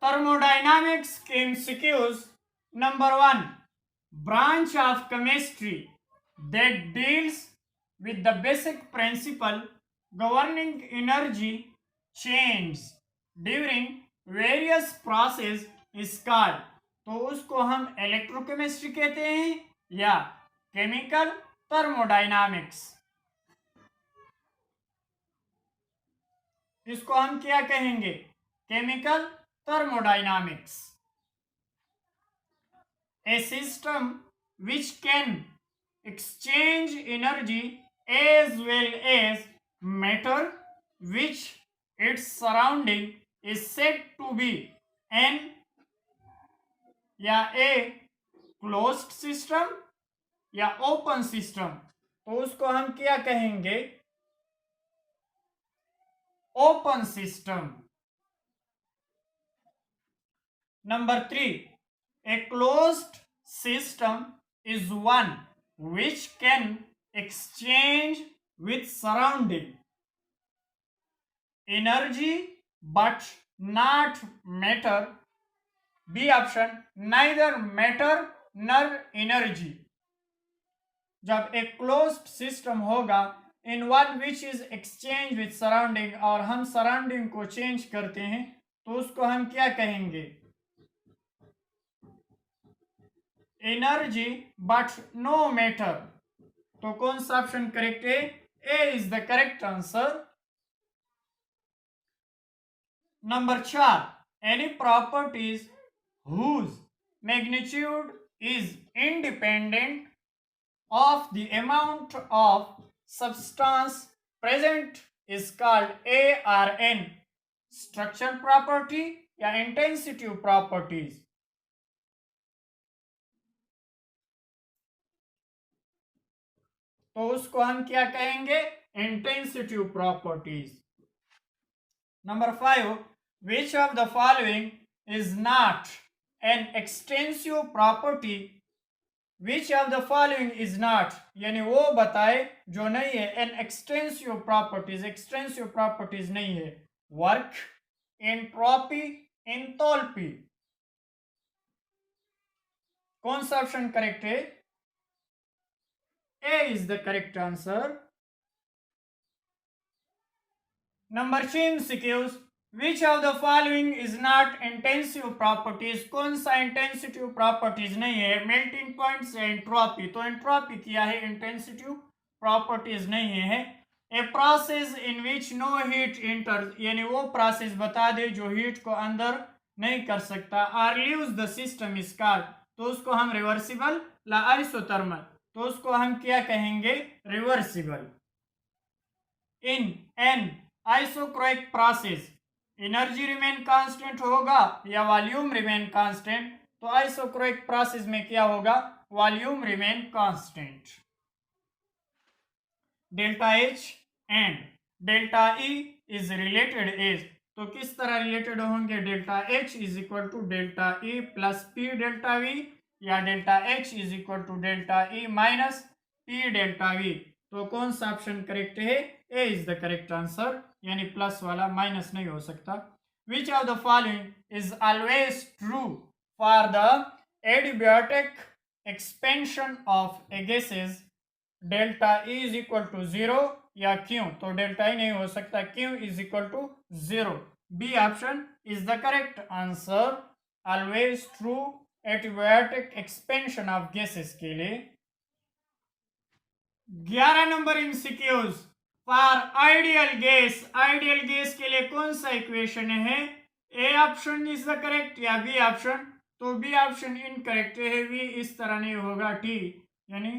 Thermodynamics MCQs. Number 1. Branch of chemistry that deals with the basic principle governing energy change during various process is called. तो उसको हम electrochemistry कहते हैं या chemical thermodynamics. इसको हम क्या कहेंगे? Chemical thermodynamics. A system which can exchange energy as well as matter which its surrounding is said to be an या a closed system या open system. तो उसको हम क्या कहेंगे? Open system. Number 3. A closed system is one which can exchange with surrounding energy but not matter. B option, neither matter nor energy. जब एक closed system होगा in one which is exchange with surrounding और हम surrounding को change करते हैं तो उसको हम क्या कहेंगे? Energy but no matter. तो कौन सा ऑप्शन करेक्ट है? A is the correct answer. Number 4. Any properties whose magnitude is independent of the amount of substance present is called A or N. Structural property या intensive properties. तो उसको हम क्या कहेंगे? Intensive properties. Number 5. Which of the following is not an extensive property? Which of the following is not, यानी वो बताए जो नहीं है an extensive properties. Extensive properties नहीं है। Work, entropy, enthalpy. कौन सा ऑप्शन करेक्ट है? A is the correct answer. Number 6 MCQs. Which of the following is not intensive properties? कौन सा इंटेंसिटिव प्रॉपर्टीज नहीं है? मेल्टिंग पॉइंट्स या एंट्रोपी। तो एंट्रोपी क्या है? इंटेंसिटिव प्रॉपर्टीज नहीं है। A process in which no heat enters, यानी वो प्रोसेस बता दे जो हीट को अंदर नहीं कर सकता। और leaves the system is called, तो उसको हम रिवर्सिबल ला आइसोथर्मल, तो उसको हम क्या कहेंगे? Reversible. In an isochoric process energy remain constant होगा या वॉल्यूम रिमेन कांस्टेंट? तो आइसोक्रोइक प्रोसेस में क्या होगा? Volume remain constant. Delta H and delta E is related as, तो किस तरह रिलेटेड होंगे? Delta H is equal to delta E plus P delta V या delta H is equal to delta E minus P delta V. तो कौन सा option correct है? A is the correct answer, यानी प्लस वाला minus नहीं हो सकता। Which of the following is always true for the adiabatic expansion of a gases? Delta E is equal to 0 या क्यू? तो डेल्टा ई नहीं हो सकता, Q is equal to 0। B option is the correct answer. Always true adiabatic expansion of gases के लिए। 11 number MCQs. For ideal gas, ideal gas के लिए कौन सा इक्वेशन है? A option is the correct या बी ऑप्शन? तो B option incorrect है। बी इस तरह नहीं होगा, टी यानी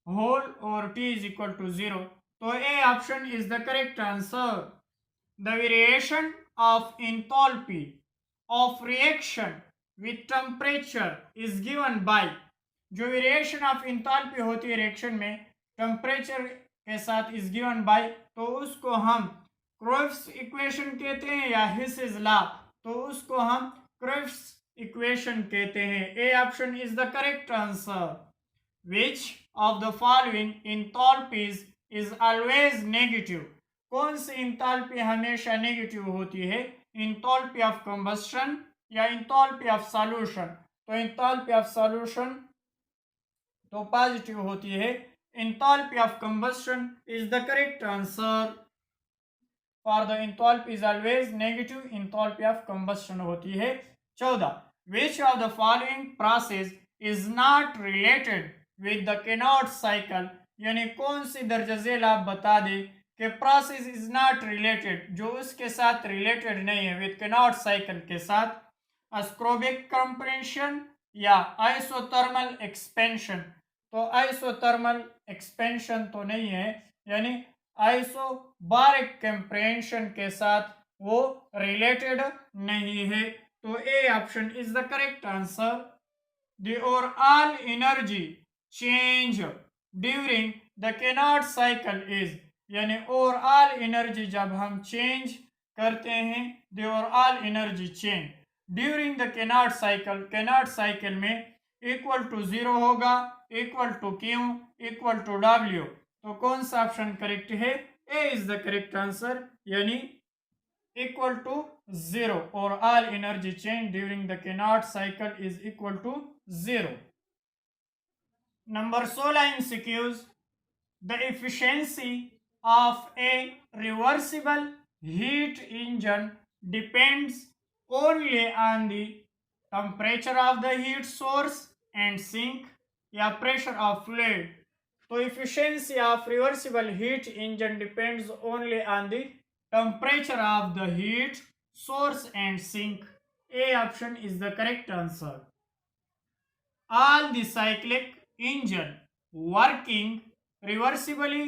होल और टी इज इक्वल टू 0, तो A option is the correct answer. The variation of enthalpy of reaction with temperature is given by, जो वेरिएशन ऑफ एंथैल्पी होती है रिएक्शन में टेम्परेचर के साथ इज गिवन बाय, तो उसको हम क्रोइफ्स इक्वेशन कहते हैं या हिसेस लॉ, तो उसको हम क्रोइफ्स इक्वेशन कहते हैं। A option is the correct answer. Which of the following enthalpies is always negative? कौन सी एंथैल्पी हमेशा नेगेटिव होती है? एंथैल्पी ऑफ कंबस्शन, या इंथैल्पी ऑफ सॉल्यूशन, तो इंथैल्पी ऑफ सॉल्यूशन तो पॉजिटिव होती है। Enthalpy of combustion is the correct answer, for the enthalpy is always negative, enthalpy of combustion होती है। 14, which of the following process is not related with the Carnot cycle, यानी कौन सी दर्ज झेल आप बता दें कि प्रोसेस इज नॉट रिलेटेड, जो उसके साथ रिलेटेड नहीं है, विद केनॉट साइकिल के साथ। एस्क्रोबिक कंप्रेशन या आइसोथर्मल एक्सपेंशन, तो आइसोथर्मल एक्सपेंशन तो नहीं है, यानी आइसोबारिक कंप्रेशन के साथ वो रिलेटेड नहीं है, तो A option is the correct answer. The overall energy change during the Carnot cycle is, यानी ओवरऑल एनर्जी जब हम चेंज करते हैं, the overall energy change during the Carnot cycle में इक्वल टू 0 होगा, equal to Q, equal to W, तो कौन सा ऑप्शन करेक्ट है? A is the correct answer, यानी इक्वल टू 0 और all energy change during the Carnot cycle is equal to 0। Number 16 MCQs, the efficiency of a reversible heat engine depends only on the temperature of the heat source and sink या pressure of fluid, तो efficiency of reversible heat engine depends only on the temperature of the heat source and sink. A option is the correct answer. All the cyclic engine working reversibly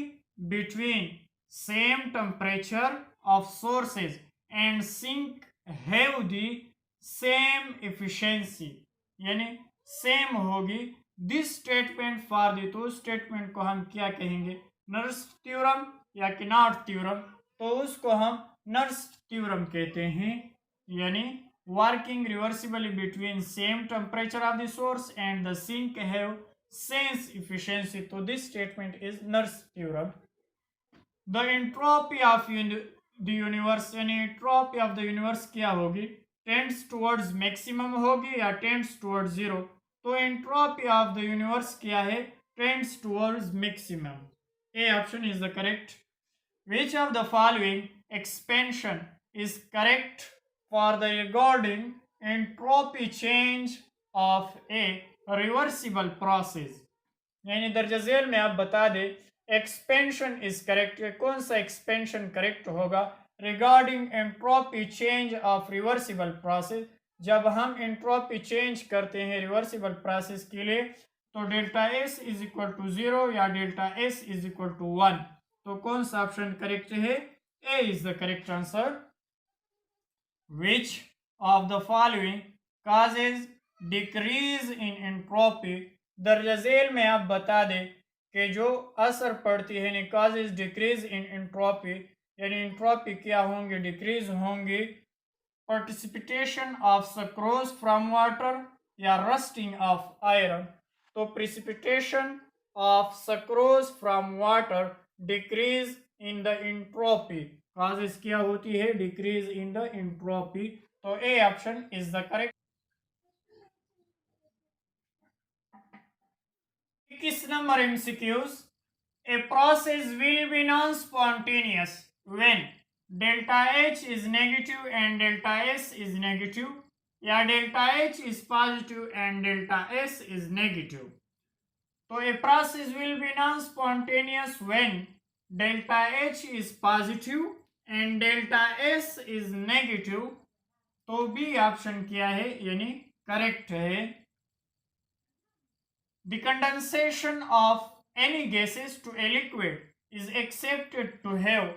between same temperature of sources and sink have the same efficiency, यानी same होगी। This statement for the, तो statement को हम क्या कहेंगे? Nurse theorem या किनार्ड theorem, तो उसको हम नर्स थ्योरम कहते हैं, यानी working reversibly between same temperature of the source and the sink have same efficiency, तो this statement is Nernst theorem. The entropy of the universe, यानी एंट्रोपी ऑफ द यूनिवर्स क्या होगी? टेंड्स टुवर्ड्स मैक्सिमम होगी या tends towards 0, तो entropy of the universe क्या है? Tends towards maximum. A option is the correct. Which of the following expansion is correct for the regarding entropy change of a reversible process, यानी दर्ज झेल में आप बता दें एक्सपेंशन इज करेक्ट, कौन सा एक्सपेंशन करेक्ट होगा regarding entropy change of reversible process. जब हम एंट्रोपी चेंज करते हैं रिवर्सिबल प्रोसेस के लिए, तो delta S is equal to 0 या delta S is equal to 1, तो कौन सा ऑप्शन करेक्ट है? A is the correct answer. Which of the following causes decrease in entropy, दर्ज झेल में आप बता दें कि जो असर पड़ती है, यानी काजेज डिक्रीज इन एंट्रोपी, यानी एंट्रोपी क्या होंगे? डिक्रीज होंगी। Participation of sucrose from water या रस्टिंग ऑफ आयरन, तो precipitation of sucrose from water decrease in the entropy, causes क्या होती है? डिक्रीज इन द एंट्रोपी, तो A option is the correct. 21 number MCQs, a process will be non-spontaneous when delta H is negative and delta S is negative, या delta H is positive and delta S is negative, तो a process will be non-spontaneous when delta H is positive and delta S is negative, तो B option क्या है? यानी correct है। The condensation of any gases to a liquid is accepted to have,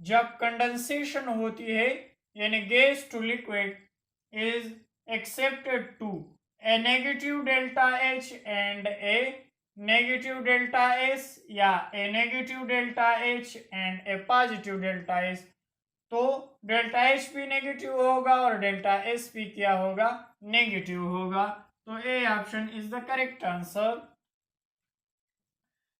जब condensation होती है यानी gas to liquid is accepted to a negative delta H and a negative delta S या a negative delta H and a positive delta S, तो delta H भी negative होगा और delta S भी क्या होगा? नेगेटिव होगा, तो A option is the correct answer.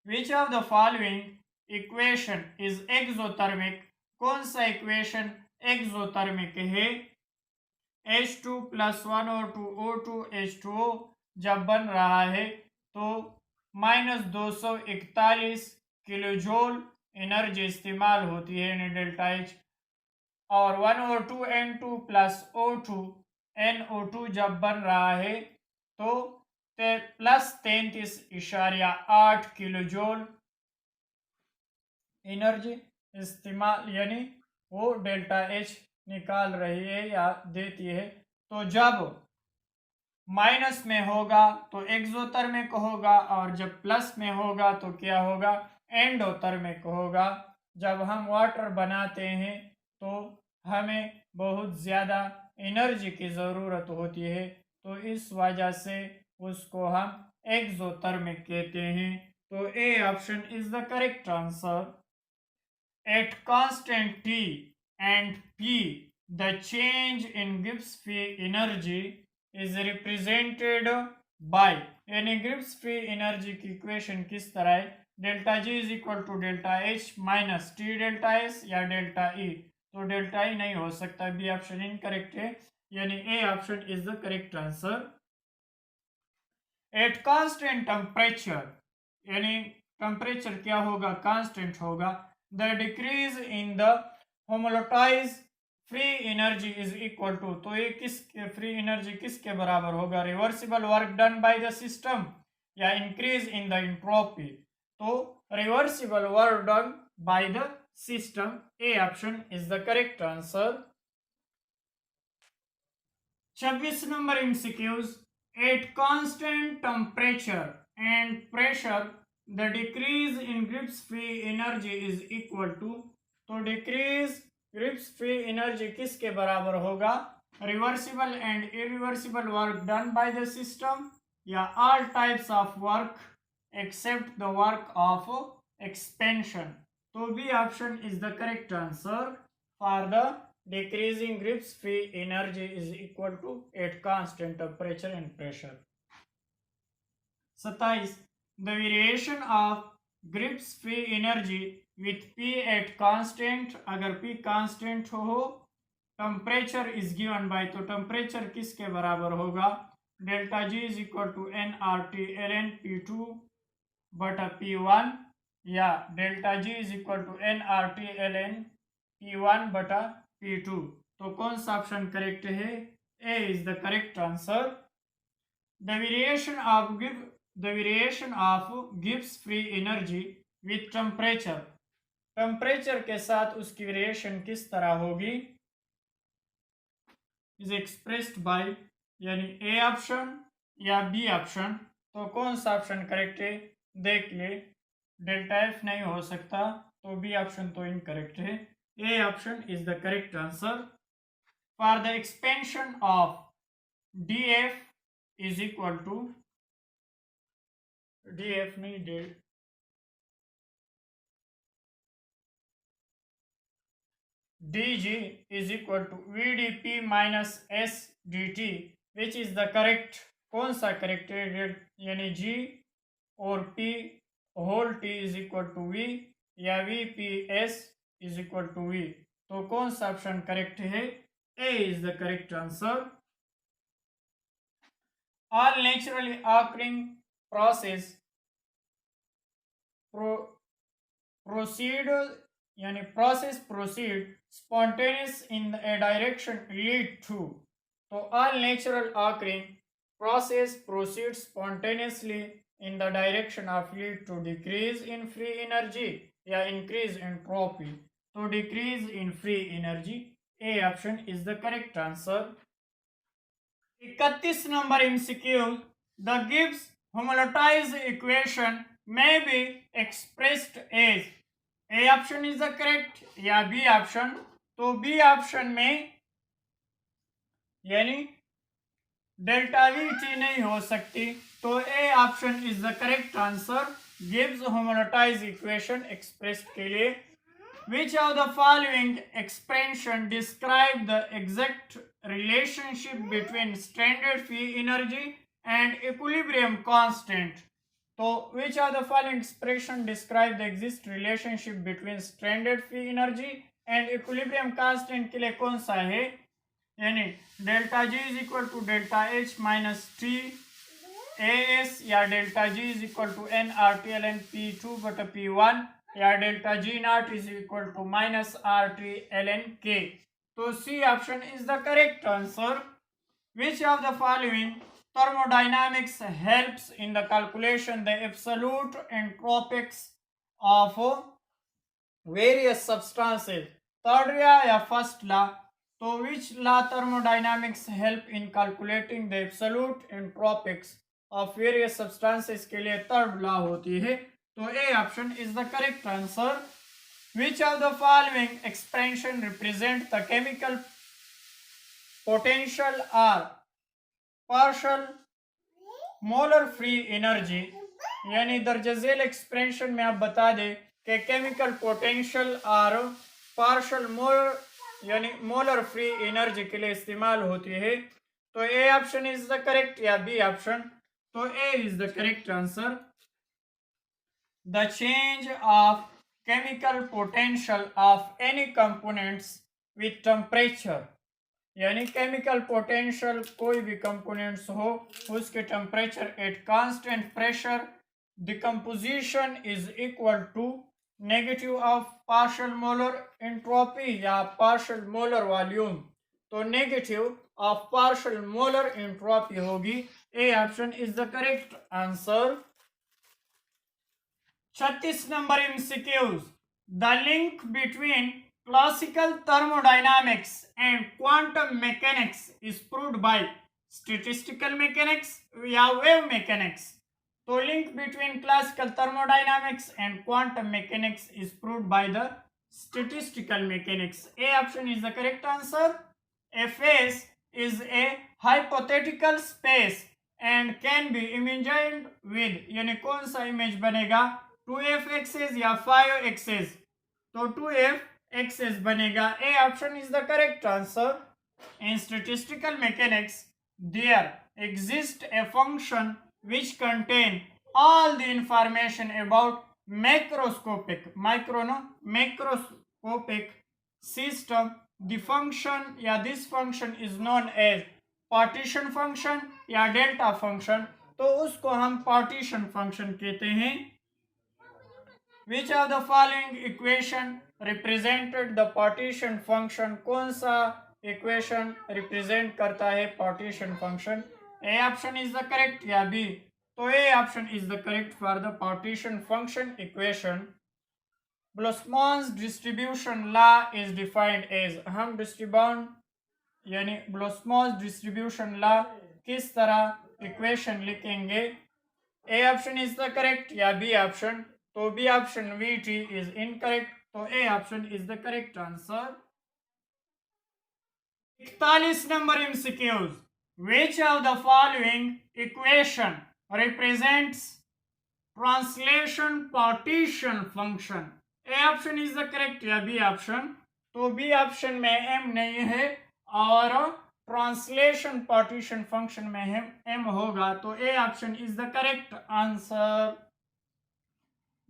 Which of the following equation is exothermic, कौन सा इक्वेशन एक्सोथर्मिक है? H2 plus 1O2 O2 H2O जब बन रहा है तो -241 किलो जूल एनर्जी इस्तेमाल होती है यानी डेल्टा एच। और 1O2 N2 plus O2 NO2 जब बन रहा है तो प्लस 33.8 किलो जूल एनर्जी इस्तेमाल यानी वो डेल्टा एच निकाल रही है या देती है। तो जब माइनस में होगा तो एक्सोथर्मिक होगा और जब प्लस में होगा तो क्या होगा, एंडोथर्मिक होगा। जब हम वाटर बनाते हैं तो हमें बहुत ज़्यादा एनर्जी की ज़रूरत होती है, तो इस वजह से उसको हम एक्सोथर्मिक कहते हैं। तो A option is the correct answer. At constant T and P, the change in Gibbs free energy is represented by, यानी गिब्स फ्री एनर्जी की इक्वेशन किस तरह है, delta G is equal to delta H minus T delta S या delta E. तो delta E नहीं हो सकता, बी ऑप्शन इनकरेक्ट है, यानी ए option is the correct answer. At constant temperature, यानी टेम्परेचर क्या होगा, कांस्टेंट होगा, the decrease in the homolatized free energy is equal to, तो ये किस फ्री एनर्जी किसके बराबर होगा, reversible work done by the system या इंक्रीज इन द एंट्रोपी। तो reversible work done by the system, A option is the correct answer. 26 number MCQs. At constant temperature and pressure the decrease in Gibbs free energy is equal to, तो decrease Gibbs free energy किसके बराबर होगा, reversible and irreversible work done by the system या all types of work except the work of expansion। तो B option is the correct answer for the decreasing Gibbs free energy is equal to at constant temperature and pressure। 27 the variation of Gibbs free energy with P at constant, अगर P constant हो temperature is given by, तो temperature किसके बराबर होगा, delta G is equal to nRT ln P2 बटा P1 या delta G is equal to nRT ln P1 बटा P2। तो कौन सा ऑप्शन करेक्ट है, A is the correct answer. The variation of Gibbs free energy with temperature, temperature के साथ उसकी वेरिएशन किस तरह होगी, इज एक्सप्रेस्ड बाय, यानी ए ऑप्शन या बी ऑप्शन। तो कौन सा ऑप्शन करेक्ट है, देख ले, डेल्टा एफ नहीं हो सकता, तो बी ऑप्शन तो इनकरेक्ट है, A option is the correct answer. For the expansion of D F is equal to, df नहीं del dg is equal to vdp minus s dt, which is the correct, कौन सा correct है, यानी g और p whole t is equal to v या vps is equal to v। तो कौन सा ऑप्शन करेक्ट है, a is the correct answer। all naturally occurring process proceed, यानी process proceed spontaneous in a direction lead to, तो all natural occurring process proceed spontaneously in the direction of lead to decrease in free energy या increase in entropy। तो decrease in free energy, A option is the correct answer। 31 number MCQ, the Gibbs homolatized equation may be expressed as, A option is the correct या B option। तो B option में यानी delta we T नहीं हो सकती, तो A option is the correct answer Gibbs Helmholtz equation express के लिए। Which of the following expression describe the exact relationship between standard free energy and equilibrium constant. तो which of the following expression describe the exact relationship between standard free energy and equilibrium constant के लिए कौन सा है, यानी delta G is equal to delta H minus T A S, या delta G is equal to N R T L N P two बटा P one, या delta G naught is equal to minus R T L N K. तो C option is the correct answer. Which of the following thermodynamics helps in the calculation the absolute entropics of various substances? Third law या first law? तो which law thermodynamics help in calculating the absolute entropics of various substances के लिए third law होती है। तो A option is the correct answer. Which of the following expression represent the chemical potential are partial molar free energy, यानी दर्ज झेल expression में आप बता दें कि केमिकल पोटेंशियल और पार्शियल मोलर यानी मोलर फ्री एनर्जी के लिए इस्तेमाल होती है। तो A option is the correct या बी ऑप्शन? तो A is the correct answer. The change of chemical potential of any components with temperature, यानी केमिकल पोटेंशियल कोई भी कंपोनेंट्स हो उसके temperature at constant pressure decomposition is equal to negative of partial molar entropy या partial molar volume. तो negative of partial molar entropy होगी। A option is the correct answer. 36 number MCQs. The link between classical thermodynamics and quantum mechanics is proved by statistical mechanics या wave mechanics? तो link between classical thermodynamics and quantum mechanics is proved by the statistical mechanics. A option is the correct answer. A phase is a hypothetical space and can be imagined with, यानी कौन सा image बनेगा? 2f access या 5 access? तो 2f एक्सेस बनेगा। A option is the correct answer. In statistical mechanics there exist a function which contain all the information about macroscopic system. The function या this function is known as partition function या delta function. तो उसको हम partition function कहते हैं। Which of the following equation represented the partition function? कौन सा equation represent करता है partition function? A option is the correct या बी? तो A option is the correct for the partition function equation. Boltzmann distribution law is defined as. हम distribution यानी Boltzmann distribution law किस तरह इक्वेशन लिखेंगे? A option is the correct या B option? तो B option VT is incorrect. तो A option is the correct answer. 41 number MCQs. Which of the following equation represents translation partition function? A option is the correct या B option? तो B option में m नहीं है और translation partition function में m होगा। तो A option is the correct answer.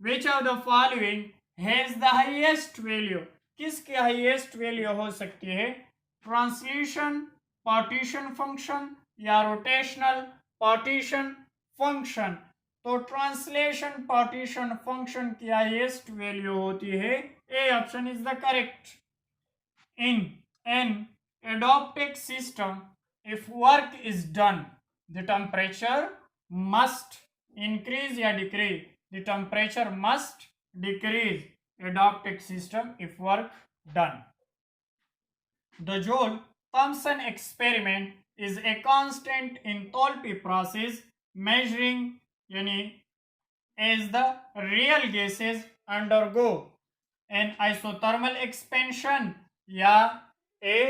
Which of the following has the highest value? किसकी हाईएस्ट वैल्यू हो सकती है? ट्रांसलेशन पार्टीशन फंक्शन या रोटेशनल पार्टीशन फंक्शन? तो ट्रांसलेशन पार्टीशन फंक्शन की हाईएस्ट वैल्यू होती है। A option is the correct. In an एडॉप्टिक system if work is done the temperature must increase या decrease? The temperature must decrease adaptive system if work done. The Joule-Thomson experiment is a constant enthalpy process measuring as the real gases undergo an isothermal expansion या a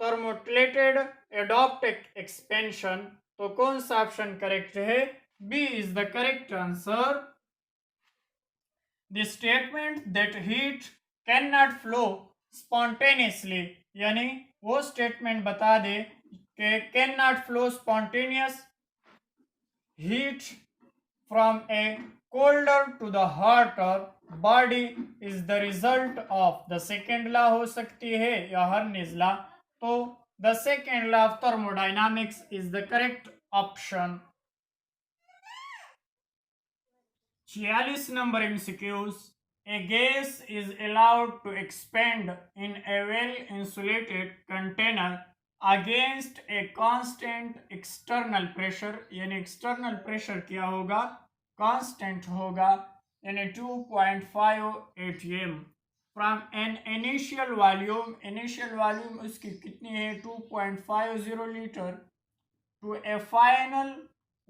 thermodulated adaptive expansion। तो कौन सा option correct है? B is the correct answer. The statement that heat cannot flow spontaneously, यानी वो statement बता दे कि can not flow spontaneous heat from a colder to the hotter body is the result of the second law हो सकती है या हर्निज लॉ। तो The second law of thermodynamics is the correct option. 46 number MCQs. A gas is allowed to expand in a well-insulated container against a constant external pressure, यानी external pressure क्या होगा, constant होगा, यानी 2.5 atm from an initial volume उसकी कितनी है 2.50 litre to a final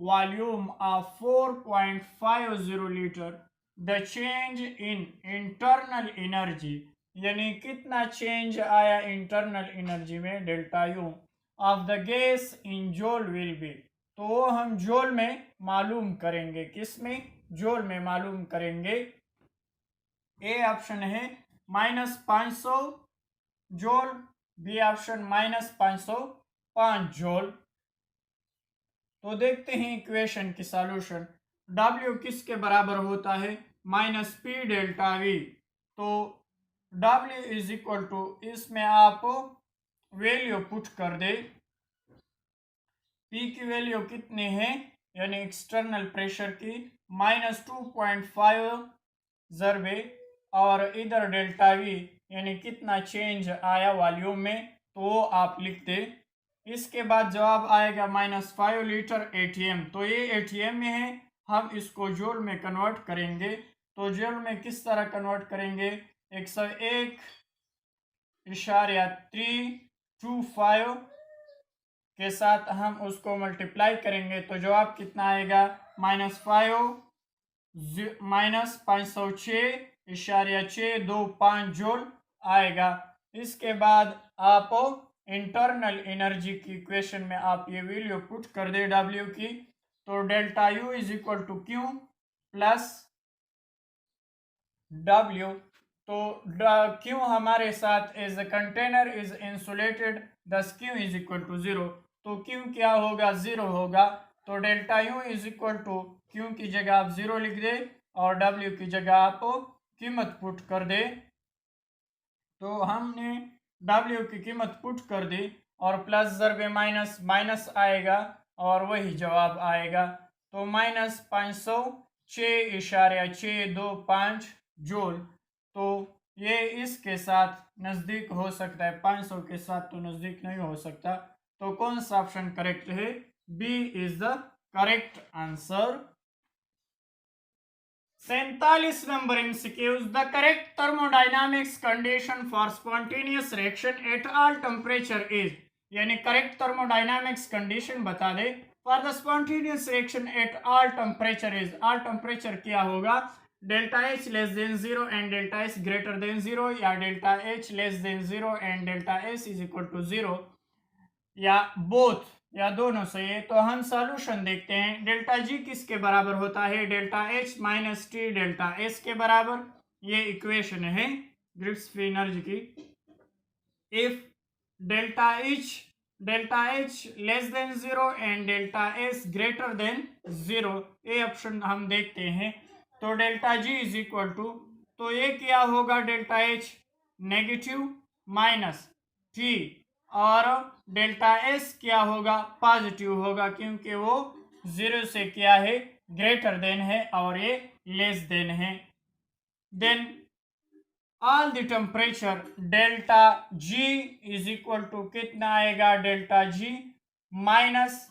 volume of 4.50 litre. The change in internal energy, यानी कितना चेंज आया इंटरनल एनर्जी में delta U of the gas in जोल विल बी, तो वो हम जोल में मालूम करेंगे. किस में? जोल में मालूम करेंगे. ए ऑप्शन है -500 जोल, बी ऑप्शन -505 जोल. तो देखते हैं इक्वेशन की सॉल्यूशन. W किसके बराबर होता है? -P delta V. तो W इज इक्वल टू, इसमें आप वैल्यू पुट कर दे. P की वैल्यू कितनी है, यानी एक्सटर्नल प्रेशर की -2.5 जरबे, और इधर डेल्टा V यानी कितना चेंज आया वॉल्यूम में, तो आप लिख दे. इसके बाद जवाब आएगा -5 लीटर ATM. तो ये ATM में है, हम इसको जूल में कन्वर्ट करेंगे. तो जूल में किस तरह कन्वर्ट करेंगे? 101.325 के साथ हम उसको मल्टीप्लाई करेंगे, तो जवाब कितना आएगा? -506.625 जूल आएगा. इसके बाद आप इंटरनल एनर्जी की इक्वेशन में आप ये वैल्यू पुट कर दे W की. तो delta U is equal to Q plus W. तो Q हमारे साथ as the container is insulated, thus Q is equal to 0. तो Q क्या होगा? 0 होगा. तो delta U is equal to Q की जगह आप 0 लिख दे और W की जगह आप कीमत पुट कर दे. तो हमने W की कीमत पुट कर दी और प्लस जरबे माइनस आएगा और वही जवाब आएगा. तो -506.625 जूल. तो ये इसके साथ नज़दीक हो सकता है, 500 के साथ तो नज़दीक नहीं हो सकता. तो कौन सा ऑप्शन करेक्ट है? B is the correct answer. 47 number MCQs. The correct thermodynamics condition for spontaneous reaction at all temperature is, यानी करेक्ट थर्मोडायनामिक्स कंडीशन बता दे for the spontaneous reaction at all temperature is. All temperature क्या होगा? Delta H less than 0 and delta S greater than 0, या delta H less than 0 and delta S is equal to 0, या both, या दोनों सही है. तो हम सॉल्यूशन देखते हैं. डेल्टा G किसके बराबर होता है? Delta H minus T delta S के बराबर. ये इक्वेशन है ग्रिप्स फ्री एनर्जी की. If delta H less than 0 and delta S greater than 0, ये ऑप्शन हम देखते हैं. तो delta G is equal to, तो ये क्या होगा? Delta H negative minus T, और डेल्टा S क्या होगा? पॉजिटिव होगा, क्योंकि वो 0 से क्या है? ग्रेटर देन है, और ये लेस देन है. Then all the temperature delta G is equal to कितना आएगा? Delta G minus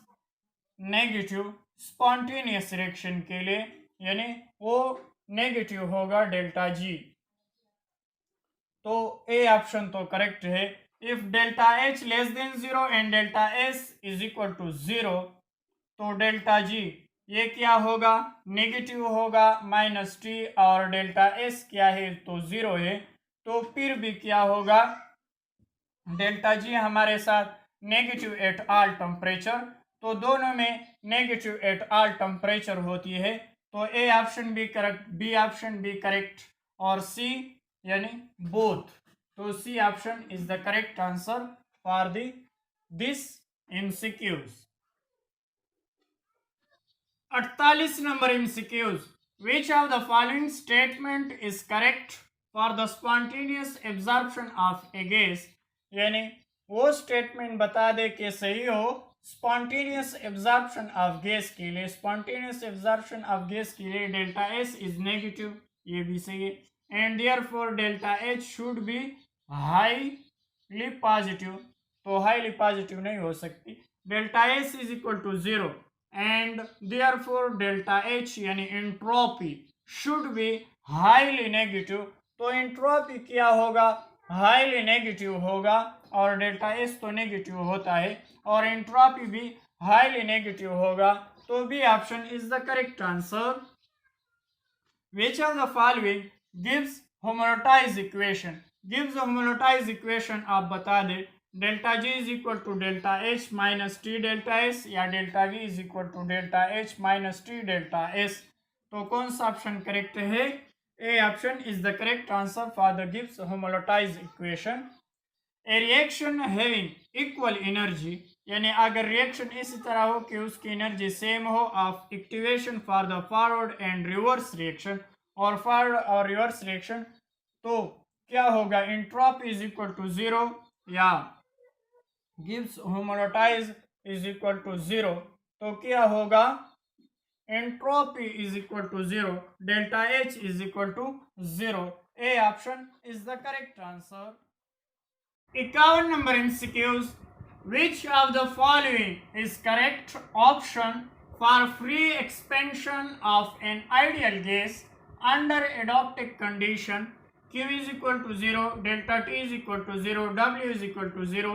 negative spontaneous reaction के लिए, यानी वो नेगेटिव होगा डेल्टा G. तो ए ऑप्शन तो करेक्ट है. If delta H less than 0 and delta S is equal to 0, तो डेल्टा G ये क्या होगा? नेगेटिव होगा माइनस T, और डेल्टा S क्या है? तो 0 है. तो फिर भी क्या होगा? डेल्टा G हमारे साथ नेगेटिव एट ऑल टेम्परेचर, तो दोनों में नेगेटिव एट ऑल टेम्परेचर होती है. तो ए ऑप्शन भी करेक्ट, बी ऑप्शन भी करेक्ट, और सी यानी बोथ. तो C option is the correct answer for this MCQs. 48 number MCQs. Which of the following statement is correct for the spontaneous absorption of a gas? यानी वो statement बता दे कि सही हो। स्पॉन्टेनियस एब्जॉर्प्शन ऑफ गैस के लिए, स्पॉन्टेनियस एब्जॉर्प्शन ऑफ गैस के लिए डेल्टा एस इज नेगेटिव, ये भी सही है। And therefore delta H should be highly positive, तो हाईली पॉजिटिव नहीं हो सकती। Delta S is equal to 0 and therefore delta H यानी entropy should be highly negative, तो एंट्रोपी क्या होगा, हाईली नेगेटिव होगा, और डेल्टा एस तो नेगेटिव होता है और एंट्रोपी भी हाईली नेगेटिव होगा, तो B option is the correct answer. Which of the following gives homogenized equation? Gives a homogenized equation आप बता दे, delta G is equal to delta H minus T delta S या delta V is equal to delta H minus T delta S, तो कौन सा option correct है? A option is the correct answer for the गिव्स homogenized equation. A reaction having equal energy, यानी अगर reaction इसी तरह हो कि उसकी एनर्जी सेम हो of activation for the forward and reverse reaction, और फॉरवर्ड और रिवर्स रिएक्शन, तो क्या होगा, एंट्रोपी इज इक्वल टू 0 या गिव्स होमोजेनाइज इज इक्वल टू 0, तो क्या होगा, entropy is equal to 0, delta H is equal to 0। A option is the correct answer. 51 number MCQs, which of the following is correct option for free expansion of an ideal gas under adaptive condition? Q is equal to 0, delta T is equal to 0, W is equal to 0,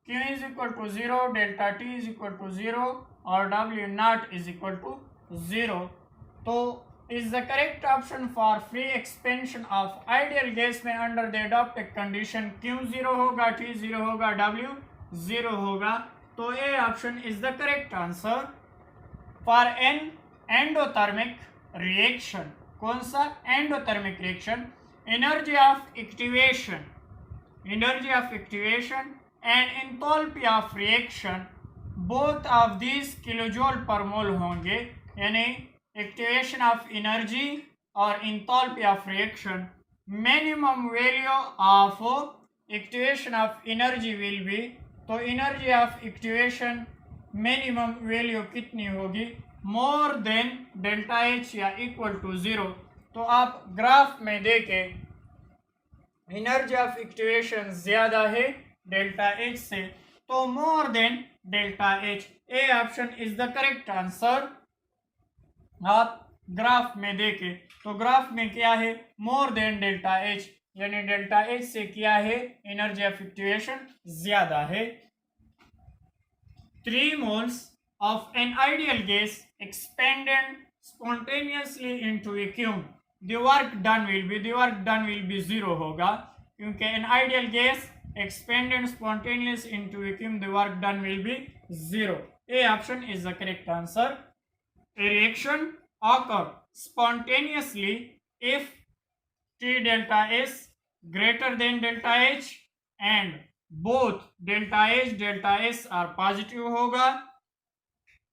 Q is equal to 0, delta T is equal to 0 और W naught is equal to 0, तो is the correct option for free expansion of ideal gas में under the adaptive condition Q 0 होगा, T 0 होगा, W 0 होगा, तो A option is the correct answer। for an endothermic reaction, कौन सा, endothermic reaction, energy of activation and enthalpy of reaction both of these kilojoule पर mole होंगे, यानी activation of energy और enthalpy of reaction, minimum value of activation of energy will be, तो energy of activation minimum value कितनी होगी, more than delta H या equal to 0, तो आप ग्राफ में देखें एनर्जी ऑफ एक्टिवेशन ज्यादा है डेल्टा एच से, तो मोर than delta H. A option is the correct answer. आप ग्राफ में देखें तो ग्राफ में क्या है, मोर देन डेल्टा एच, यानी डेल्टा एच से क्या है, एनर्जी ऑफ एक्टिवेशन ज्यादा है। 3 moles of an ideal gas expanded spontaneously into a vacuum, the work done will be 0 होगा, क्योंकि an ideal gas expanded spontaneously into a vacuum, the work done will be 0। A option is the correct answer। A reaction occur spontaneously if T delta S greater than delta H and both delta H delta S are positive होगा,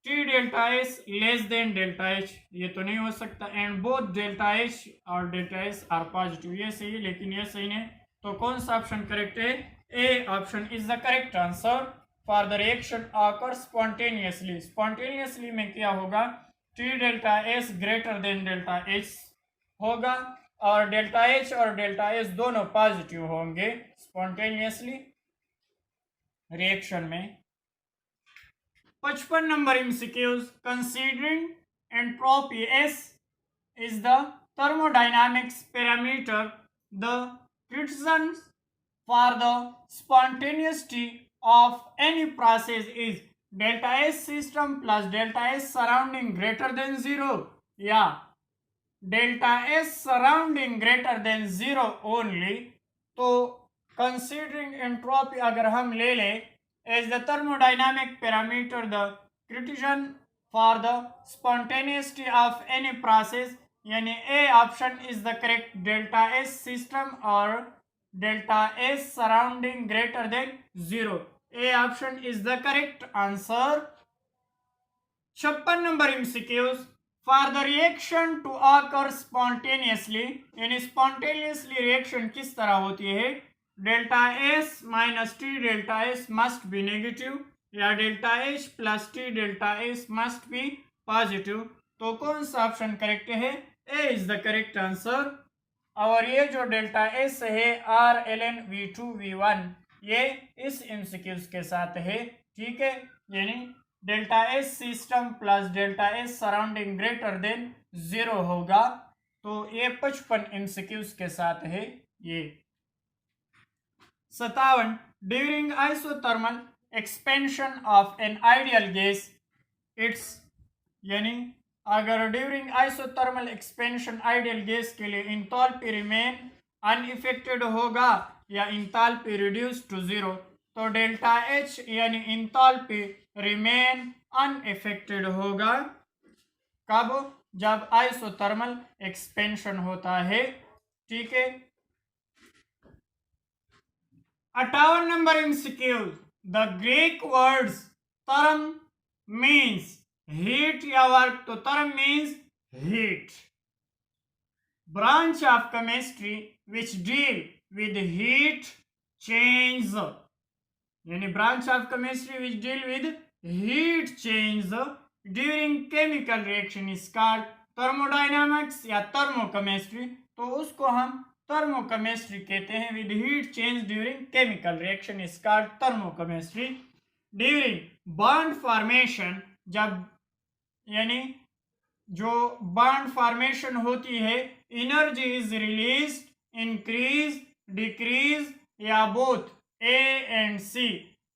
T delta S less than delta H ये तो नहीं हो सकता, and both delta H और delta S are positive, ये सही है लेकिन ये सही नहीं, तो कौन सा ऑप्शन करेक्ट है? A option is the correct answer for the reaction occur spontaneously. Spontaneously में क्या होगा, T delta S greater than delta H होगा और डेल्टा H और डेल्टा S दोनों पॉजिटिव होंगे स्पॉन्टेनियसली रिएक्शन में। 55 number MCQs, considering entropy S is the thermodynamics parameter, the criterion for the spontaneity of any process is delta S system plus delta S surrounding greater than 0 या delta S surrounding greater than 0 only। तो considering entropy अगर हम ले लें as the thermodynamic parameter, the criterion for the spontaneity of any process, यानी A option is the correct, delta S system और delta S surrounding greater than 0। A option is the correct answer. 56 number MCQs, for the reaction to occur spontaneously, यानी spontaneously reaction किस तरह होती है, delta S minus T delta S must be negative या delta H plus T delta S must be positive. तो कौन सा option correct है? A is the correct answer. और ये जो डेल्टा एस है R L N V two V one, ये इस एमसीक्यूज के साथ है, ठीक है। यानी delta S system plus delta S surrounding greater than 0 होगा। तो ये 55 एमसीक्यूज के साथ है ये। 57 during isothermal expansion of an ideal gas it's, यानी अगर during isothermal expansion ideal gas के लिए इंथैल्पी रिमेन अनइफेक्टेड होगा या इंथैल्पी रिड्यूस टू 0, तो डेल्टा एच यानी इंथैल्पी रिमेन अनइफेक्टेड होगा। कब? जब आइसोथर्मल एक्सपेंशन होता है, ठीक है। 58 number MCQ, the Greek words term means heat या वर्क, तो term means heat। branch of chemistry which deal with heat change, यानी branch of chemistry which deal with heat change during chemical reaction is called thermodynamics या thermochemistry. तो उसको हम thermochemistry कहते हैं। With heat change during chemical reaction is called thermochemistry. During bond formation, जब यानी जो बॉन्ड फॉर्मेशन होती है, energy is release, increase, decrease या बोथ ए एंड सी।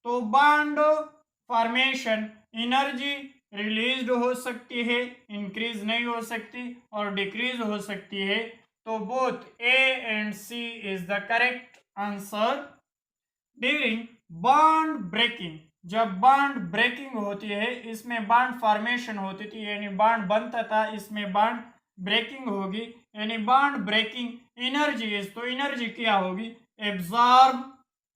तो बॉन्ड फॉर्मेशन एनर्जी रिलीज्ड हो सकती है, इंक्रीज नहीं हो सकती, और डिक्रीज हो सकती है। तो both A and C is the correct answer. During bond breaking, जब बॉन्ड ब्रेकिंग होती है, इसमें बॉन्ड फॉर्मेशन होती थी यानी बॉन्ड बनता था, इसमें बॉन्ड ब्रेकिंग होगी यानी बॉन्ड ब्रेकिंग एनर्जी इज, तो एनर्जी क्या होगी? Absorb,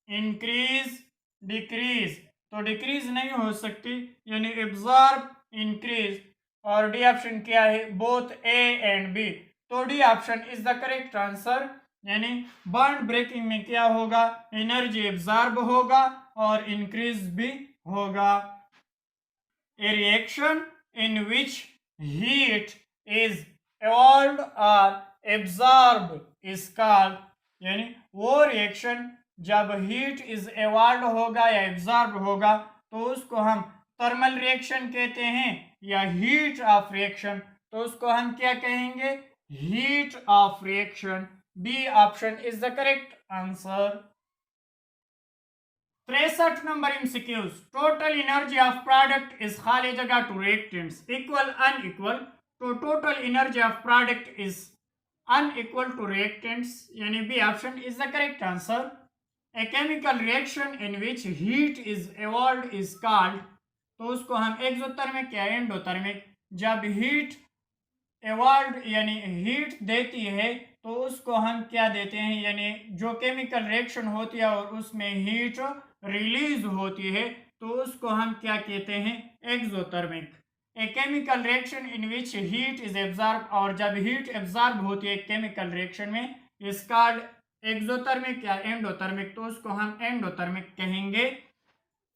increase, decrease. तो डिक्रीज नहीं हो सकती यानी एब्जॉर्ब, इंक्रीज। और डी ऑप्शन क्या है? Both A and B. तो D option is the correct answer. यानी बॉन्ड ब्रेकिंग में क्या होगा? एनर्जी एब्जॉर्ब होगा और इंक्रीज भी होगा। ए reaction in which heat is evolved और एब्जॉर्ब इज कॉल्ड, यानी वो रिएक्शन जब हीट इज एवॉल्व होगा या एब्जॉर्ब होगा तो उसको हम थर्मल रिएक्शन कहते हैं या हीट ऑफ रिएक्शन। तो उसको हम क्या कहेंगे? Heat of reaction. B option is the correct answer. 63 number MCQs, total energy of product is खाली जगह टू रिएक्टेंट्स इक्वल अनइक्वल। तो total energy of product is unequal to reactants, यानी B option is the correct answer. A chemical reaction in which heat is evolved is called, तो उसको हम exothermic या endothermic. जब heat evolved यानी heat देती है तो उसको हम क्या देते हैं? यानी जो केमिकल रिएक्शन होती है और उसमें हीट रिलीज होती है तो उसको हम क्या कहते हैं? Exothermic. A chemical reaction in which heat is absorb, और जब हीट एब्जॉर्ब होती है केमिकल रिएक्शन में इज कॉल्ड एक्सोथर्मिक या एंडोथर्मिक। तो उसको हम एंडोथर्मिक कहेंगे।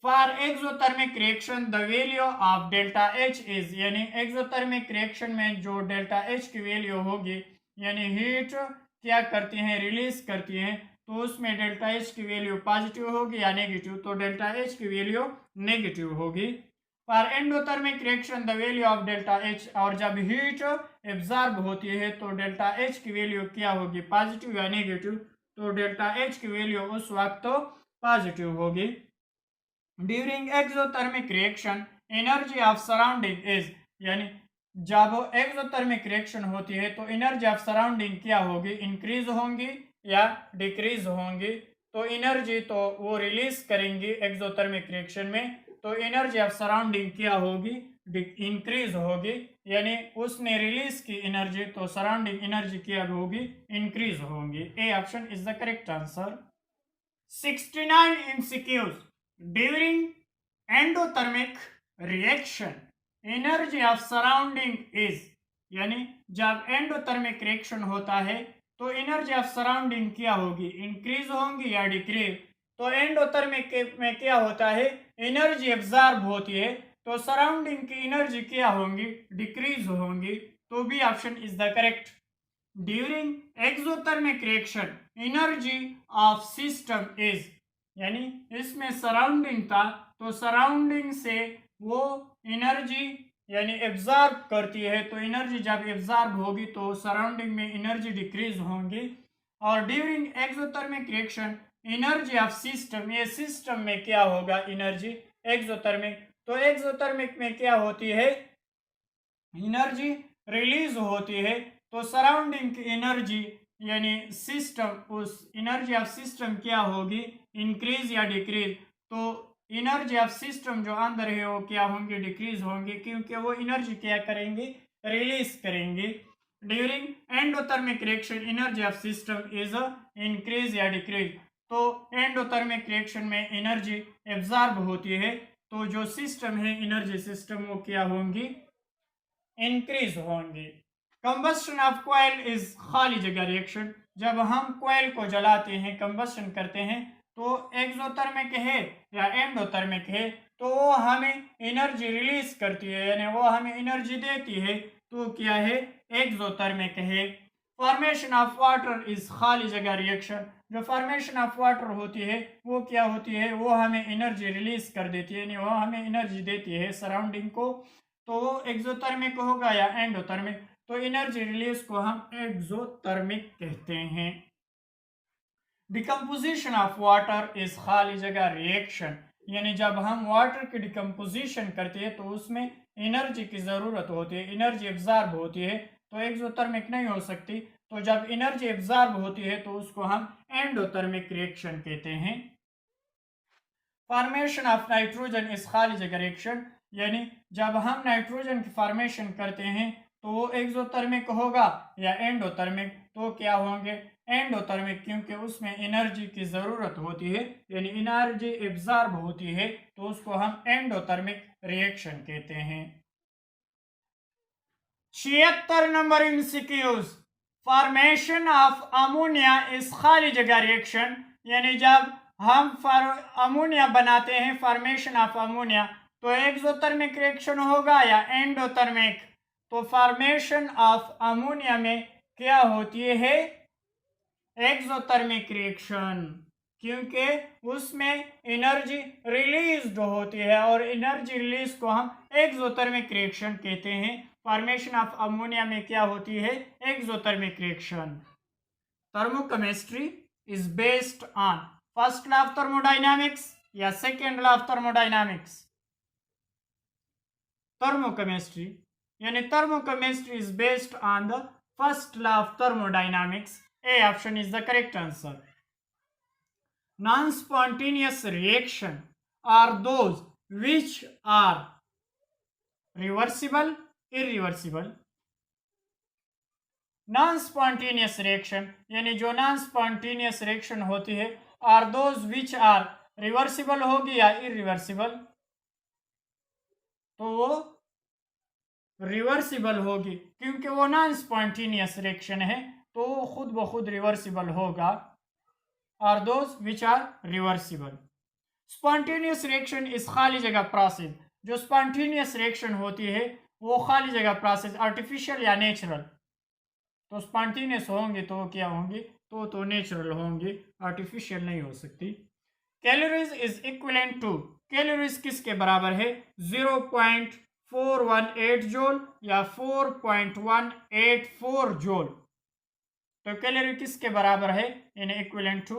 For exothermic reaction the value of delta H is, यानी एक्सोथर्मिक रिएक्शन में जो डेल्टा एच की वैल्यू होगी, यानी हीट क्या करती हैं? रिलीज करती हैं, तो उसमें डेल्टा एच की वैल्यू पॉजिटिव होगी या नेगेटिव? तो डेल्टा एच की वैल्यू नेगेटिव होगी। For endothermic reaction the value of delta H, और जब हीट एब्जॉर्ब होती है तो डेल्टा एच की वैल्यू क्या होगी? पॉजिटिव या नेगेटिव? तो डेल्टा एच की वैल्यू उस वक्त पॉजिटिव होगी। During exothermic reaction energy of surrounding is, यानी जब एक्सोथर्मिक रिएक्शन होती है तो एनर्जी ऑफ सराउंडिंग क्या होगी? इंक्रीज होंगी या डिक्रीज होंगी? तो एनर्जी तो वो रिलीज करेंगी एक्सोथर्मिक रिएक्शन में, तो एनर्जी ऑफ सराउंडिंग क्या होगी? इंक्रीज होगी, यानी उसने रिलीज की एनर्जी तो सराउंडिंग एनर्जी क्या होगी? इंक्रीज होंगी। ए option is the correct answer. 69 MCQs, during endothermic reaction energy of surrounding is, यानी जब एंडोथर्मिक रिएक्शन होता है तो एनर्जी ऑफ सराउंडिंग क्या होगी, इंक्रीज होंगी या डिक्रीज। तो एंडोथर्मिक में क्या होता है, एनर्जी एब्जॉर्ब होती है, तो सराउंडिंग की एनर्जी क्या होंगी, डिक्रीज होंगी। तो B option is the correct. During exothermic reaction energy of system is, यानी इसमें सराउंडिंग था, तो सराउंडिंग से वो एनर्जी यानी एब्जॉर्ब करती है, तो एनर्जी जब एब्जॉर्ब होगी तो सराउंडिंग में एनर्जी डिक्रीज होंगी। और during exothermic reaction energy of system, ये सिस्टम में क्या होगा, एनर्जी एक्सोथर्मिक। तो एक्सोथर्मिक में क्या होती है, एनर्जी रिलीज होती है, तो सराउंडिंग की एनर्जी यानी सिस्टम, उस एनर्जी ऑफ सिस्टम क्या होगी, इंक्रीज या डिक्रीज। तो एनर्जी ऑफ सिस्टम जो अंदर है वो क्या होंगी, डिक्रीज होंगी, क्योंकि वो एनर्जी क्या करेंगी, रिलीज करेंगी। During endothermic reaction energy of system is increase या डिक्रीज। तो एंडोथर्मिक रिएक्शन में एनर्जी एब्जॉर्ब होती है, तो जो सिस्टम है एनर्जी सिस्टम वो क्या होंगी, इंक्रीज होंगी। कंबस्शन ऑफ कॉइल इज खाली जगह रिएक्शन, जब हम कॉइल को जलाते हैं, कंबस्शन करते हैं, तो एक्सोथर्मिक है या एंडोथर्मिक है, तो वो हमें एनर्जी रिलीज करती है, यानी वो हमें एनर्जी देती है, तो क्या है, एक्सोथर्मिक है। फॉर्मेशन ऑफ वाटर इज खाली जगह रिएक्शन, जो फॉर्मेशन ऑफ वाटर होती है वो क्या होती है, वो हमें एनर्जी रिलीज कर देती है, यानी वो हमें एनर्जी देती है सराउंडिंग को, तो वो एक्सोथर्मिक होगा या एंडोथर्मिक। तो एनर्जी रिलीज को हम एक्सोथर्मिक कहते हैं। डिकम्पोजिशन ऑफ वाटर इज खाली जगह रिएक्शन, यानी जब हम वाटर की डिकम्पोजिशन करते हैं तो उसमें एनर्जी की जरूरत होती है, एनर्जी एब्जॉर्ब होती है, तो एक्सोथर्मिक नहीं हो सकती। तो जब एनर्जी एब्जॉर्ब होती है तो उसको हम एंडोथर्मिक रिएक्शन कहते हैं। फॉर्मेशन ऑफ नाइट्रोजन इज खाली जगह रिएक्शन, यानी जब हम नाइट्रोजन की फॉर्मेशन करते हैं तो वो एक्सोथर्मिक होगा या एंडोथर्मिक। तो क्या होंगे, एंडोथर्मिक, क्योंकि उसमें एनर्जी की जरूरत होती है, यानी एनर्जी एब्जॉर्ब होती है, तो उसको हम एंडोथर्मिक रिएक्शन कहते हैं। 76 number MCQs, formation of ammonia is खाली जगह रिएक्शन, यानी जब हम अमोनिया बनाते हैं, फॉर्मेशन ऑफ अमोनिया, तो एक्सोथर्मिक रिएक्शन होगा या एंडोथर्मिक। तो फॉर्मेशन ऑफ अमोनिया में क्या होती है, एक्सोथर्मिक रिएक्शन, क्योंकि उसमें एनर्जी रिलीज होती है, और एनर्जी रिलीज को हम एक्सोथर्मिक रिएक्शन कहते हैं। फॉर्मेशन ऑफ अमोनिया में क्या होती है, exothermic reaction. Thermochemistry is based on first law of thermodynamics या second law of thermodynamics. Thermochemistry यानी thermochemistry is based on the first law of thermodynamics. A option is the correct answer. Non-spontaneous reaction are those which are reversible, irreversible. Non-spontaneous reaction यानी जो non-spontaneous reaction होती है are those which are reversible होगी या irreversible, तो वो reversible होगी, क्योंकि वो नॉन स्पॉन्टेनियस रिएक्शन है, तो वो खुद ब खुद रिवर्सिबल होगा। Are those which are reversible. Spontaneous reaction इस खाली जगह प्रोसेस, जो स्पॉन्टेनियस रिएक्शन होती है वो खाली जगह प्रोसेस, आर्टिफिशियल या नेचुरल। तो स्पॉन्टेनियस होंगे तो क्या होंगी, तो नेचुरल होंगी, आर्टिफिशियल नहीं हो सकती। Calories is equivalent to, calories किसके बराबर है, 0.418 जूल या 4.184 जूल। तो कैलोरी किसके बराबर है, यानी इक्विवेलेंट टू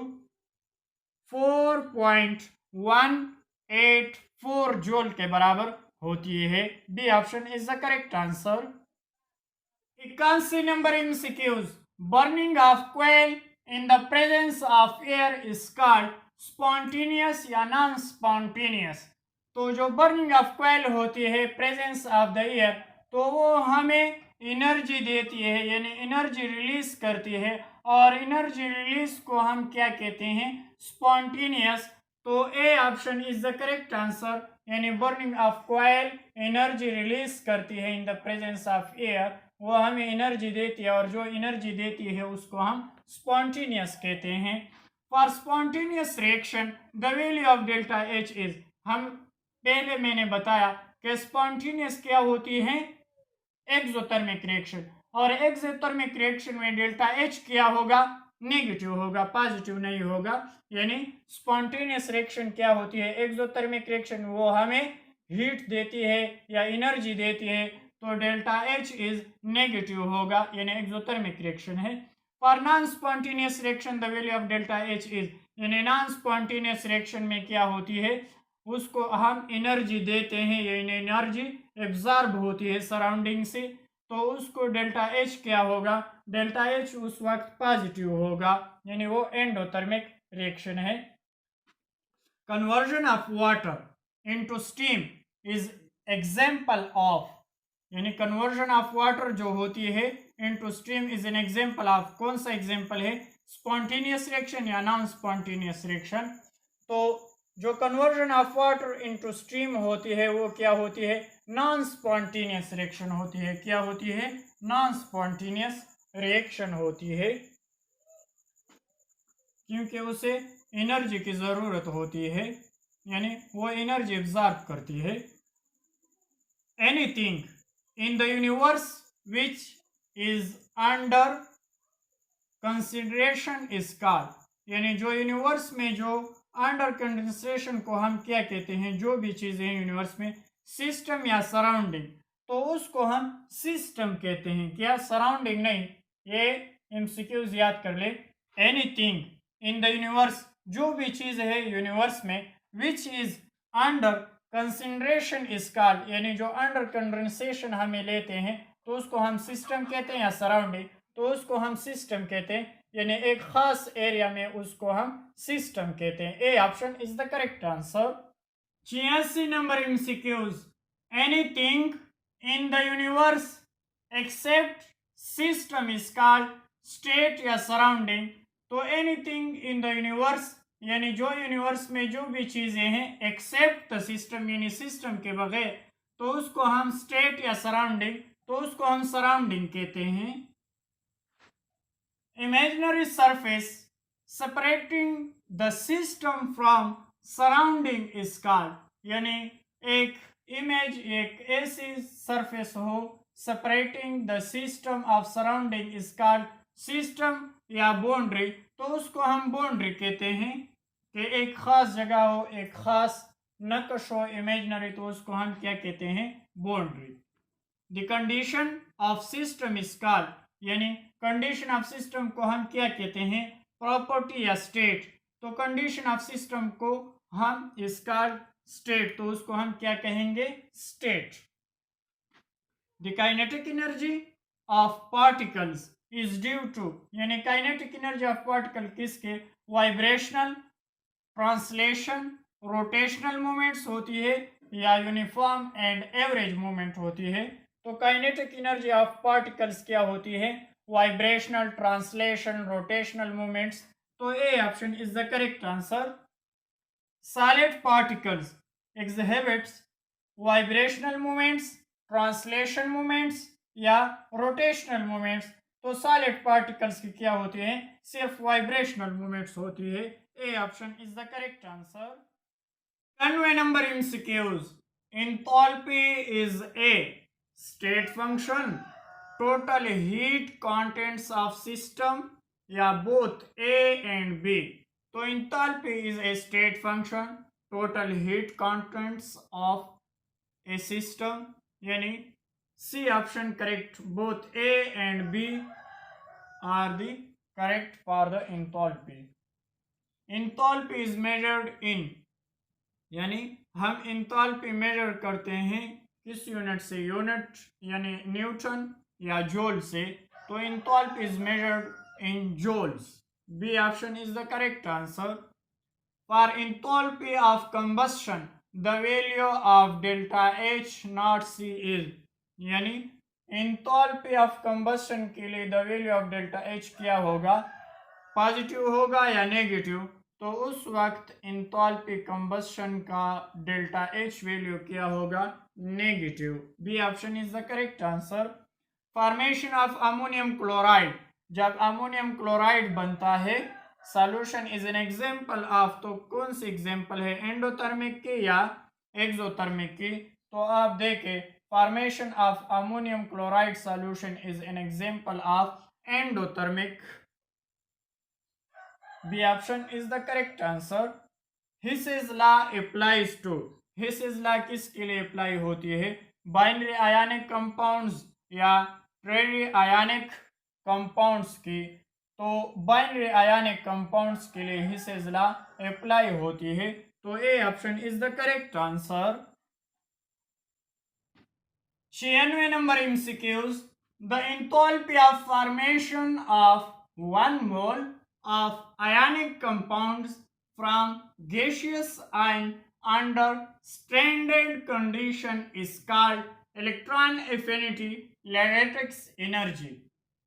4.184 जूल के बराबर होती है। B option is the correct answer. 81 number MCQs, burning of fuel in the presence of air is called spontaneous या नॉन स्पॉन्टेनियस। तो जो बर्निंग ऑफ क्वेल होती है प्रेजेंस ऑफ द एयर, तो वो हमें एनर्जी देती है, यानी एनर्जी रिलीज करती है, और एनर्जी रिलीज को हम क्या कहते हैं, स्पॉन्टेनियस। तो A option is the correct answer. यानी burning of coil energy release करती है in the presence of air, वो हमें एनर्जी देती है और जो एनर्जी देती है उसको हम स्पॉन्टेनियस कहते हैं। For spontaneous reaction the value of delta H is, हम पहले मैंने बताया कि स्पॉन्टेनियस क्या होती है, एक्सोथर्मिक रिएक्शन, और एक्सोथर्मिक रिएक्शन में डेल्टा एच क्या होगा, नेगेटिव होगा, पॉजिटिव नहीं होगा। यानी स्पॉन्टेनियस रिएक्शन क्या होती है, एक्सोथर्मिक रिएक्शन वो हमें हीट देती है या एनर्जी देती है, तो डेल्टा एच इज नेगेटिव होगा, यानी एक्सोथर्मिक रिएक्शन है। For non spontaneous reaction the value of delta H is, यानी नॉन स्पॉन्टेनियस रिएक्शन में क्या होती है, उसको हम एनर्जी देते हैं, यानी एनर्जी एब्जॉर्ब होती है सराउंडिंग से, तो उसको डेल्टा एच क्या होगा, डेल्टा एच उस वक्त पॉजिटिव होगा, यानी वो एंडोथर्मिक रिएक्शन है। Conversion of water into steam is example of, यानी कन्वर्जन ऑफ वाटर जो होती है into steam is an example of, कौन सा एग्जाम्पल है, स्पॉन्टेनियस रिएक्शन या नॉन स्पॉन्टेनियस रिएक्शन। तो जो conversion of water into steam होती है वो क्या होती है, नॉन स्पॉन्टेनियस रिएक्शन होती है। क्या होती है, नॉन स्पॉन्टेनियस रिएक्शन होती है, क्योंकि उसे एनर्जी की जरूरत होती है, यानी वो एनर्जी एब्जॉर्ब करती है। Anything in the universe which is under consideration is called, यानी जो यूनिवर्स में जो अंडर कंसिडरेशन को हम क्या कहते हैं, जो भी चीजें हैं यूनिवर्स में, सिस्टम या सराउंडिंग, तो उसको हम सिस्टम कहते हैं। क्या, सराउंडिंग नहीं, ये एमसीक्यूज याद कर ले। एनीथिंग इन द यूनिवर्स, जो भी चीज है यूनिवर्स में, which is under consideration is called, यानी जो अंडर कंसिडरेशन हमें लेते हैं तो उसको हम सिस्टम कहते हैं या सराउंडिंग, तो उसको हम सिस्टम कहते हैं, यानी एक खास एरिया में उसको हम सिस्टम कहते हैं। A option is the correct answer. 86 number MCQs, anything in the universe except system is called state या सराउंडिंग। तो एनीथिंग इन द यूनिवर्स, यानी जो यूनिवर्स में जो भी चीजें हैं एक्सेप्ट द सिस्टम, यानी सिस्टम के बगैर, तो उसको हम स्टेट या सराउंडिंग, तो उसको हम सराउंडिंग कहते हैं। Imaginary surface separating the system from surrounding is called, यानी एक इमेज, एक ऐसी सरफेस हो separating the system of surrounding is called system या बाउंड्री, तो उसको हम बाउंड्री कहते हैं, कि एक खास जगह हो, एक खास नक्श हो इमेजिनरी, तो उसको हम क्या कहते हैं, boundary. The condition of system is called, यानी कंडीशन ऑफ सिस्टम को हम क्या कहते हैं, प्रॉपर्टी या स्टेट, तो कंडीशन ऑफ सिस्टम को हम इज कॉल्ड स्टेट, तो उसको हम क्या कहेंगे, state. The kinetic energy of particles is due to, यानी काइनेटिक एनर्जी ऑफ पार्टिकल किसके, वाइब्रेशनल, ट्रांसलेशन, रोटेशनल मूवमेंट्स होती है या यूनिफॉर्म एंड एवरेज मूवमेंट होती है। तो काइनेटिक एनर्जी ऑफ पार्टिकल्स क्या होती है, वाइब्रेशनल, ट्रांसलेशन, रोटेशनल मूवमेंट्स, तो A option is the correct answer. Solid particles exhibits vibrational movements, translation movements या रोटेशनल मूवमेंट्स, तो सॉलिड पार्टिकल्स की क्या होती है, सिर्फ वाइब्रेशनल मूवमेंट्स होती है। A option is the correct answer. 10वें number MCQs, enthalpy is a state function, total heat contents of system या बोथ ए एंड बी। तो enthalpy is a state function, total heat contents of a system, यानी C option correct, both A and B are the correct for the enthalpy. Enthalpy is measured in, यानी हम enthalpy major करते हैं किस unit से, unit यानी Newton या joule से, तो enthalpy is measured in joules. B option is the correct answer. For enthalpy of combustion the value of delta H naught C is, यानी एंथैल्पी ऑफ कंबस्शन के लिए the value of delta H क्या होगा, positive होगा या negative, तो उस वक्त इंथैल्पी कंबस्शन का डेल्टा एच वैल्यू क्या होगा, negative. B option is the correct answer. Formation of ammonium chloride, जब अमोनियम क्लोराइड बनता है solution is an example of, तो कौन सी एग्जांपल है, एंडोथर्मिक की या एक्सोथर्मिक की। तो आप देखें formation of ammonium chloride solution is an example of endothermic. B option is the correct answer. Hess's law applies to, Hess's law किसके लिए अप्लाई होती है, बाइनरी आयनिक कंपाउंड्स या ट्रिनरी आयनिक कंपाउंड्स की। तो बाइनरी आयनिक कंपाउंड्स के लिए hisses law apply होती है, तो A option is the correct answer. 96 number MCQs, the enthalpy of formation of 1 mole of ionic compounds from gaseous ion under standard condition is called electron affinity lattice energy.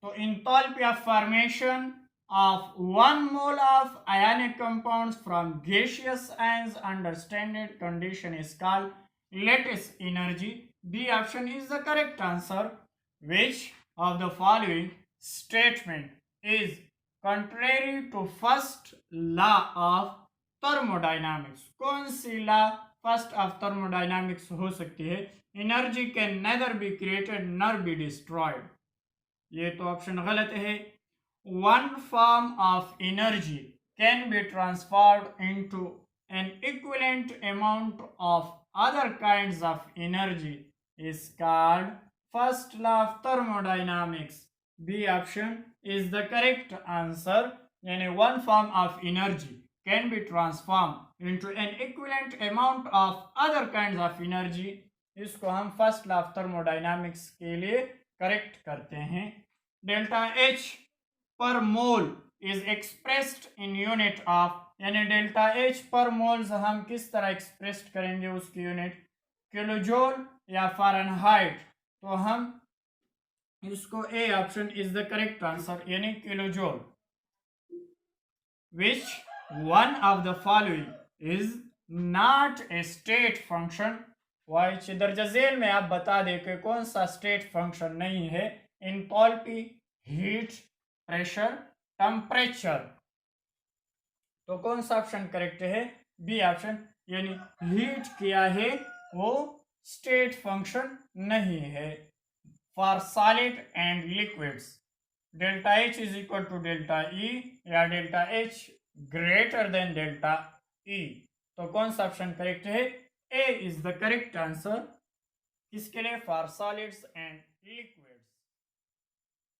So enthalpy of formation of 1 mole of ionic compounds from gaseous ions under standard condition is called lattice energy. B option is the correct answer. Which of the following statement is contrary to first law of thermodynamics? कौन सी law first of thermodynamics हो सकती है, energy can nether be created नर be destroyed. ये तो option गलत है। One form of energy can be transferred into an equivalent amount of other kinds of energy is called first law of thermodynamics. B option is the correct answer. यानी one form of energy can be transformed into an equivalent amount of other kinds of energy. इसको हम first law of thermodynamics के लिए correct करते हैं। Delta H per mole is expressed in unit of, यानी delta H पर moles हम किस तरह एक्सप्रेस करेंगे, उसकी यूनिट किलोजोल या फ़ारेनहाइट। तो हम इसको A option is the correct answer, यानी kilojoule. Which one of the following is not a state function. Which दर्ज झेल में आप बता दें कि कौन सा स्टेट फंक्शन नहीं है, एंथैल्पी, हीट, प्रेशर, टेम्परेचर। तो कौन सा ऑप्शन करेक्ट है, बी ऑप्शन, यानी हीट क्या है वो स्टेट फंक्शन नहीं है for solid and liquids. Delta H is equal to delta E या delta H greater than delta E। तो कौन सा ऑप्शन करेक्ट है, A is the correct answer. किसके लिए, फॉर सॉलिड्स एंड लिक्विड।